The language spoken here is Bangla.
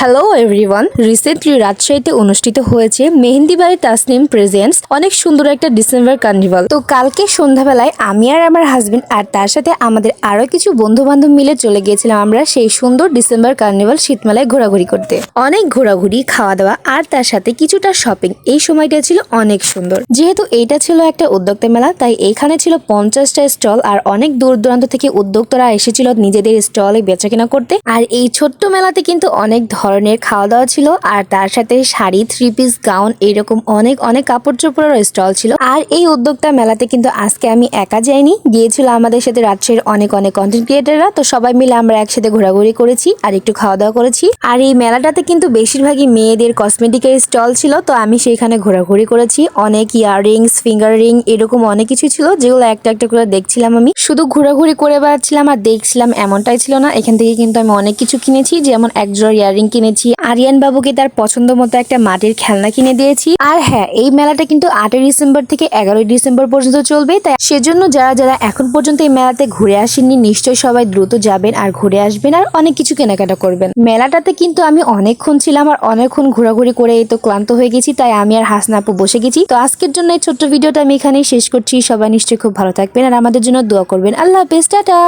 হ্যালো এভরিওয়ান, রিসেন্টলি রাজশাহীতে অনুষ্ঠিত হয়েছে মেহেন্দি বাই তাসনিম প্রেজেন্টস অনেক সুন্দর একটা ডিসেম্বর কার্নিভাল। তো কালকে সন্ধ্যাবেলায় আমি আর আমার হাজবেন্ড আর তার সাথে আমাদের আরো কিছু বন্ধু বান্ধব মিলে চলে গিয়েছিলাম আমরা সেই সুন্দর ডিসেম্বর কার্নিভাল শীতমেলায় ঘোরাঘুরি করতে। অনেক ঘোরাঘুরি, খাওয়া দাওয়া আর তার সাথে কিছুটা শপিং। এই সময়টা ছিল অনেক সুন্দর। যেহেতু এইটা ছিল একটা উদ্যোক্তা মেলা, তাই এইখানে ছিল 50টা স্টল আর অনেক দূর দূরান্ত থেকে উদ্যোক্তারা এসেছিল নিজেদের স্টলে বেচাকেনা করতে। আর এই ছোট্ট মেলাতে কিন্তু অনেক ধরনের খাওয়া দাওয়া ছিল আর তার সাথে শাড়ি, 3 পিস, গাউন, এরকম অনেক অনেক কাপড় চোপড়ের স্টল ছিল। আর এই উদ্যোক্তা মেলাতে কিন্তু আজকে আমি একা যাইনি, গিয়েছিল আমাদের সাথে রাজশাহীর অনেক অনেক কন্টেন্ট ক্রিয়েটাররা। তো সবাই মিলে আমরা একসাথে ঘোরাঘুরি করেছি আর একটু খাওয়া দাওয়া করেছি। আর এই মেলাটাতে কিন্তু বেশিরভাগই মেয়েদের কসমেটিকের স্টল ছিল, তো আমি সেইখানে ঘোরাঘুরি করেছি। অনেক ইয়াররিংস, ফিঙ্গার রিং, এরকম অনেক কিছু ছিল যেগুলো একটা একটা করে দেখছিলাম। আমি শুধু ঘোরাঘুরি করে বেড়াচ্ছিলাম আর দেখছিলাম এমনটাই ছিল না, এখান থেকে কিন্তু আমি অনেক কিছু কিনেছি। যেমন একজোড়া ইয়াররিং কিনেছি, আরিয়ান বাবুকে তার পছন্দ মতো একটা মাটির খেলনা কিনে দিয়েছি। আর হ্যাঁ, এই মেলাটা কিন্তু 8ই ডিসেম্বর থেকে 11ই ডিসেম্বর পর্যন্ত চলবে, তাই সেজন্য যারা যারা এখন পর্যন্ত এই মেলাতে ঘুরে আসেননি নিশ্চয়ই সবাই দ্রুত যাবেন আর ঘুরে আসবেন আর অনেক কিছু কেনাকাটা করবেন। মেলাটাতে কিন্তু আমি অনেকক্ষণ ছিলাম আর অনেকক্ষণ ঘোরাঘুরি করে এই তো ক্লান্ত হয়ে গেছি, তাই আমি আর হাসনা আপু বসে গেছি। তো আজকের জন্য এই ছোট্ট ভিডিওটা আমি এখানেই শেষ করছি। সবাই নিশ্চয়ই খুব ভালো থাকবেন আর আমাদের জন্য দোয়া করবেন। আল্লাহ হাফেজ, টাটা।